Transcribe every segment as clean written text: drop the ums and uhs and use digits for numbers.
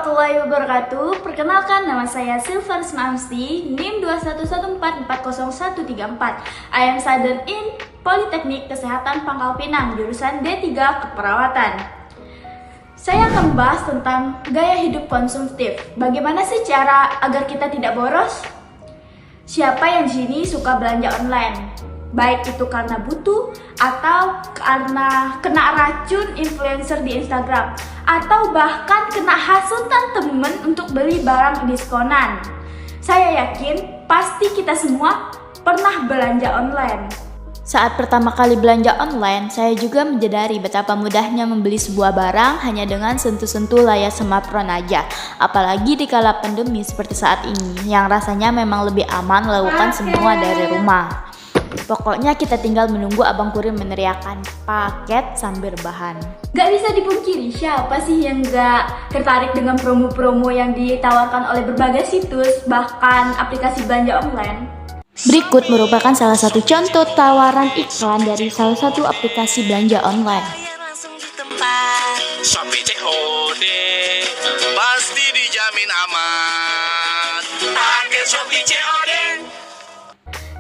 warahmatullahi wabarakatuh. Perkenalkan, nama saya Silver Smamsti, NIM 211440134. I am student in Politeknik Kesehatan Pangkal Pinang, jurusan D3 Keperawatan. Saya akan membahas tentang gaya hidup konsumtif. Bagaimana sih cara agar kita tidak boros? Siapa yang di sini suka belanja online? Baik itu karena butuh atau karena kena racun influencer di Instagram, atau bahkan kena hasutan temen untuk beli barang diskonan. Saya yakin pasti kita semua pernah belanja online. Saat pertama kali belanja online, saya juga menyadari betapa mudahnya membeli sebuah barang hanya dengan sentuh-sentuh layar smartphone aja. Apalagi di kala pandemi seperti saat ini, yang rasanya memang lebih aman melakukan semua dari rumah. Pokoknya kita tinggal menunggu abang kurir meneriakkan paket sambil rebahan. Gak bisa dipungkiri, siapa sih yang gak tertarik dengan promo-promo yang ditawarkan oleh berbagai situs, bahkan aplikasi belanja online? Berikut merupakan salah satu contoh tawaran iklan dari salah satu aplikasi belanja online. Shopee COD pasti dijamin aman. Pakai Shopee COD.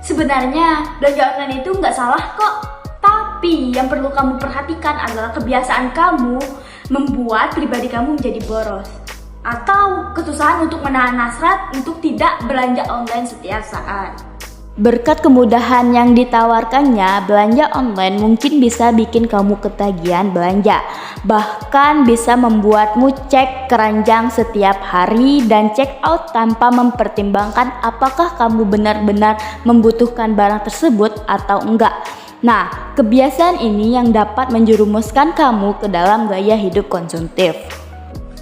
Sebenarnya belanja online itu nggak salah kok. Tapi yang perlu kamu perhatikan adalah kebiasaan kamu membuat pribadi kamu menjadi boros, atau kesusahan untuk menahan hasrat untuk tidak belanja online setiap saat. Berkat kemudahan yang ditawarkannya, belanja online mungkin bisa bikin kamu ketagihan belanja. Bahkan bisa membuatmu cek keranjang setiap hari dan check out tanpa mempertimbangkan apakah kamu benar-benar membutuhkan barang tersebut atau enggak. Nah, kebiasaan ini yang dapat menjerumuskan kamu ke dalam gaya hidup konsumtif.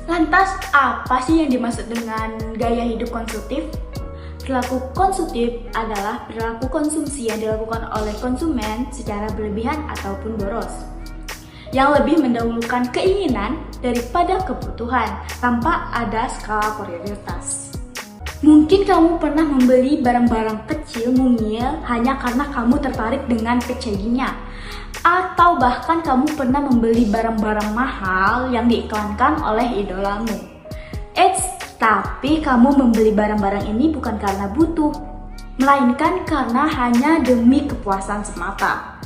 Lantas, apa sih yang dimaksud dengan gaya hidup konsumtif? Perilaku konsumtif adalah perilaku konsumsi yang dilakukan oleh konsumen secara berlebihan ataupun boros, yang lebih mendahulukan keinginan daripada kebutuhan tanpa ada skala prioritas. Mungkin kamu pernah membeli barang-barang kecil mungil hanya karena kamu tertarik dengan packagingnya, atau bahkan kamu pernah membeli barang-barang mahal yang diiklankan oleh idolamu. Tapi kamu membeli barang-barang ini bukan karena butuh, melainkan karena hanya demi kepuasan semata.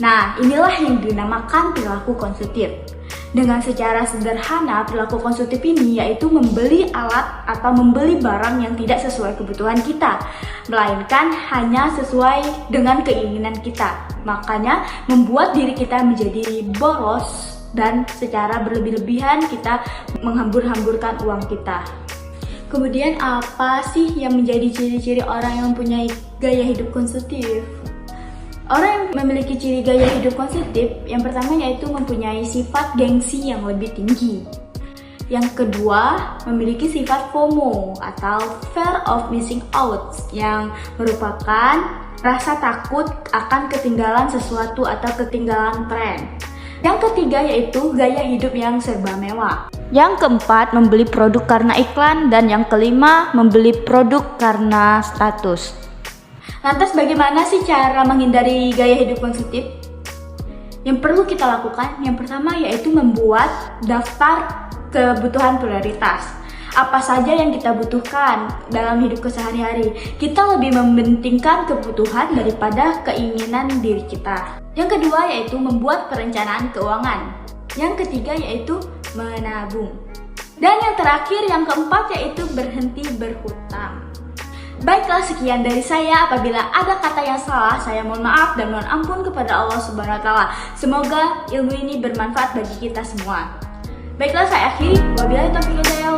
Nah, inilah yang dinamakan perilaku konsumtif. Dengan secara sederhana, perilaku konsumtif ini yaitu membeli alat atau membeli barang yang tidak sesuai kebutuhan kita, melainkan hanya sesuai dengan keinginan kita. Makanya membuat diri kita menjadi boros dan secara berlebih-lebihan kita menghambur-hamburkan uang kita. Kemudian apa sih yang menjadi ciri-ciri orang yang mempunyai gaya hidup konsumtif? Orang yang memiliki ciri gaya hidup konsumtif, yang pertama yaitu mempunyai sifat gengsi yang lebih tinggi. Yang kedua, memiliki sifat FOMO atau Fear of Missing Out, yang merupakan rasa takut akan ketinggalan sesuatu atau ketinggalan tren. Yang ketiga yaitu gaya hidup yang serba mewah. Yang keempat, membeli produk karena iklan, dan yang kelima, membeli produk karena status. Lantas bagaimana sih cara menghindari gaya hidup konsumtif? Yang perlu kita lakukan, yang pertama yaitu membuat daftar kebutuhan prioritas. Apa saja yang kita butuhkan dalam hidup kesehari-hari. Kita lebih mementingkan kebutuhan daripada keinginan diri kita. Yang kedua yaitu membuat perencanaan keuangan. Yang ketiga yaitu menabung. Dan yang terakhir, yang keempat yaitu berhenti berhutang. Baiklah, sekian dari saya. Apabila ada kata yang salah, saya mohon maaf dan mohon ampun kepada Allah Subhanahu wa Ta'ala. Semoga ilmu ini bermanfaat bagi kita semua. Baiklah, saya akhiri. Wabillahi taufiq wal hidayah.